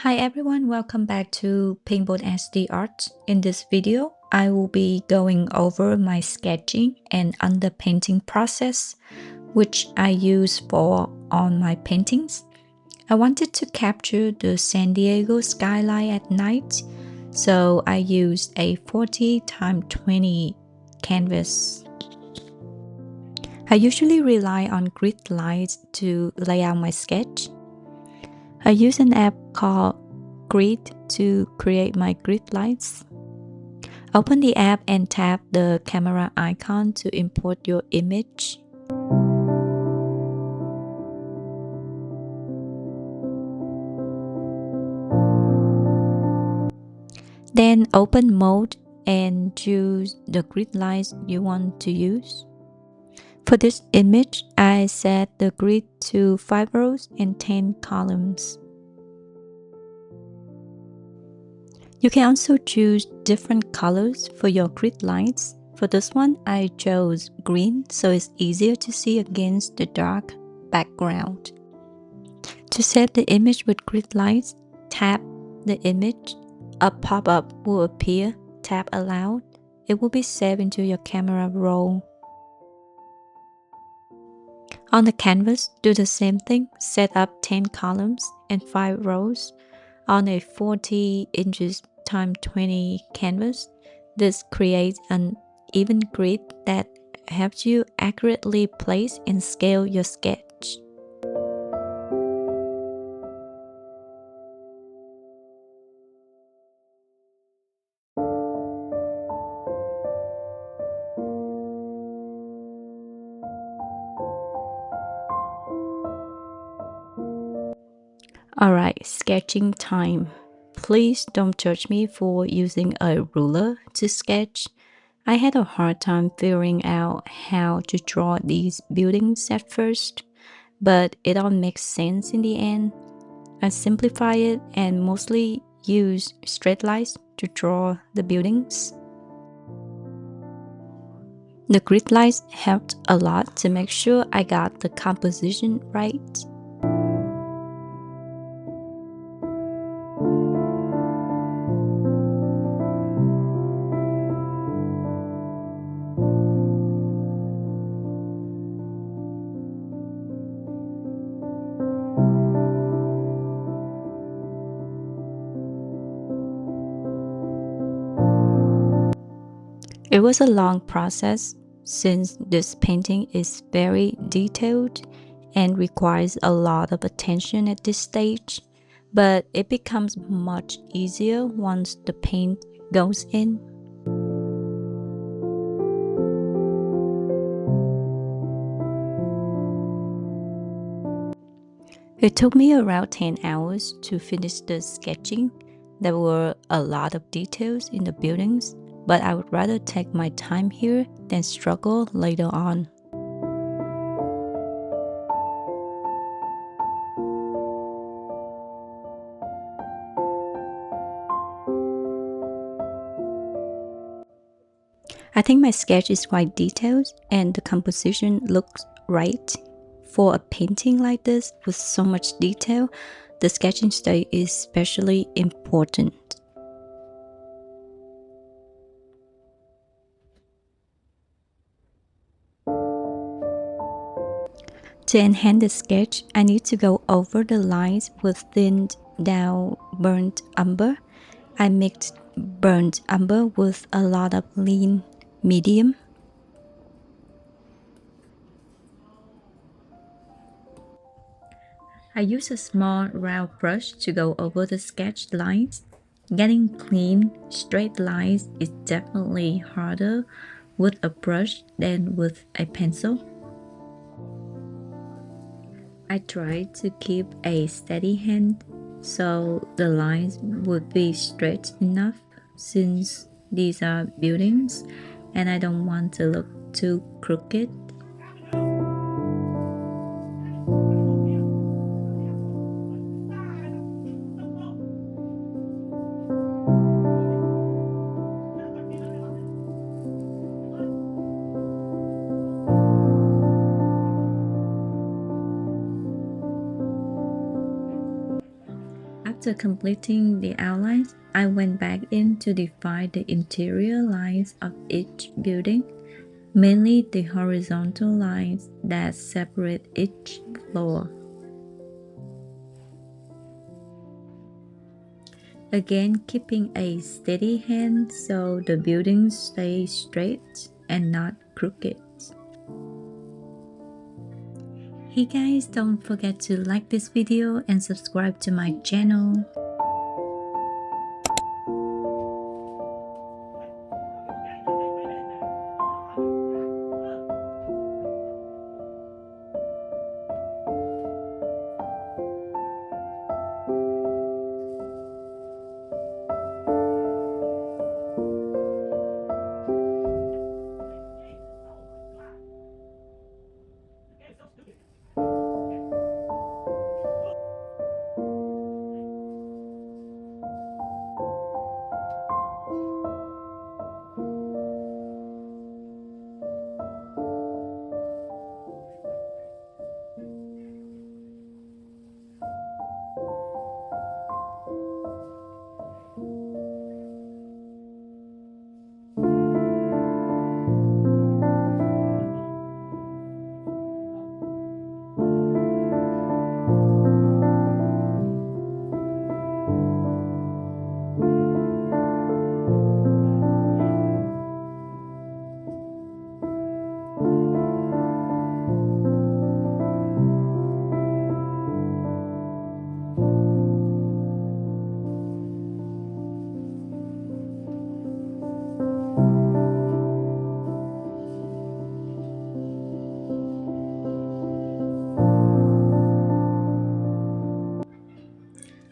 Hi everyone, welcome back to Paintball SD Art. In this video, I will be going over my sketching and underpainting process, which I use for on my paintings. I wanted to capture the San Diego skyline at night, so I used a 40x20 canvas. I usually rely on Gridlines to lay out my sketch. I use an app called Grid to create my grid lines. Open the app and tap the camera icon to import your image. Then open mode and choose the grid lines you want to use. For this image, I set the grid to 5 rows and 10 columns. You can also choose different colors for your grid lines. For this one, I chose green so it's easier to see against the dark background. To save the image with grid lines, tap the image. A pop-up will appear. Tap Allow. It will be saved into your camera roll. On the canvas, do the same thing. Set up 10 columns and 5 rows on a 40 inches x 20 canvas. This creates an even grid that helps you accurately place and scale your sketch. Alright, sketching time. Please don't judge me for using a ruler to sketch. I had a hard time figuring out how to draw these buildings at first, but it all makes sense in the end. I simplify it and mostly use straight lines to draw the buildings. The grid lines helped a lot to make sure I got the composition right. It was a long process since this painting is very detailed and requires a lot of attention at this stage, but it becomes much easier once the paint goes in. It took me around 10 hours to finish the sketching. There were a lot of details in the buildings, but I would rather take my time here than struggle later on. I think my sketch is quite detailed and the composition looks right. For a painting like this with so much detail, the sketching stage is especially important. To enhance the sketch, I need to go over the lines with thinned down burnt umber. I mixed burnt umber with a lot of lean medium. I use a small round brush to go over the sketch lines. Getting clean, straight lines is definitely harder with a brush than with a pencil. I try to keep a steady hand so the lines would be straight enough since these are buildings and I don't want to look too crooked. After completing the outlines, I went back in to define the interior lines of each building, mainly the horizontal lines that separate each floor. Again, keeping a steady hand so the buildings stay straight and not crooked. Hey guys, don't forget to like this video and subscribe to my channel.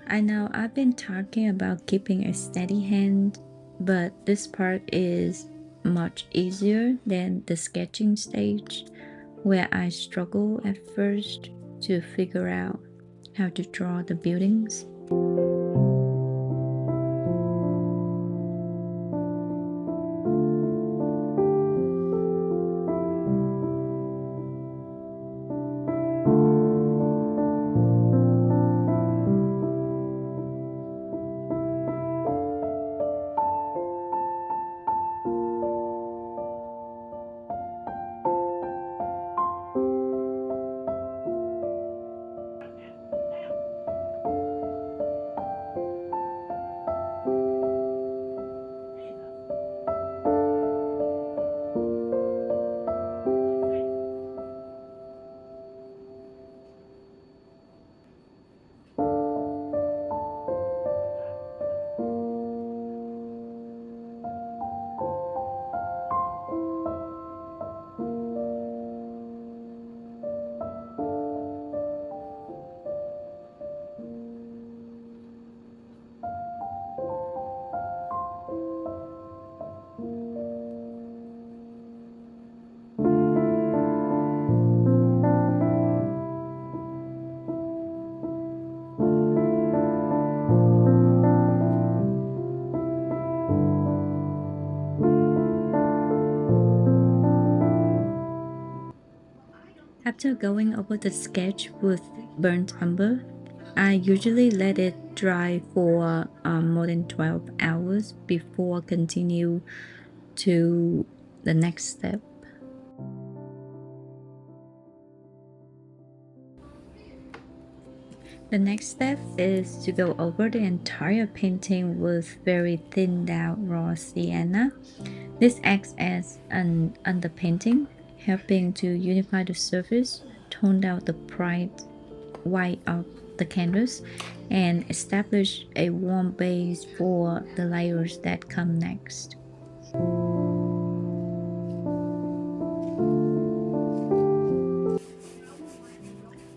I know I've been talking about keeping a steady hand, but this part is much easier than the sketching stage, where I struggle at first to figure out how to draw the buildings. After going over the sketch with burnt umber, I usually let it dry for more than 12 hours before continue to the next step. The next step is to go over the entire painting with very thinned out raw sienna. This acts as an underpainting, helping to unify the surface, tone down the bright white of the canvas, and establish a warm base for the layers that come next.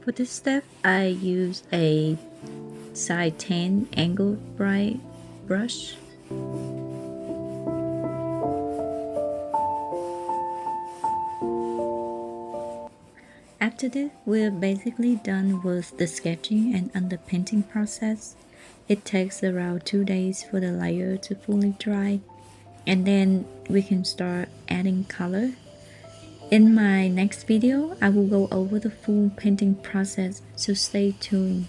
For this step, I use a size 10 angled bright brush. After this, we're basically done with the sketching and underpainting process. It takes around 2 days for the layer to fully dry, and then we can start adding color. In my next video, I will go over the full painting process, so stay tuned.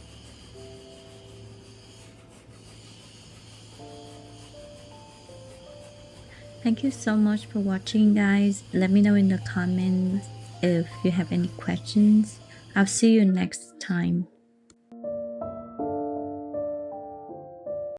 Thank you so much for watching, guys. Let me know in the comments if you have any questions. I'll see you next time.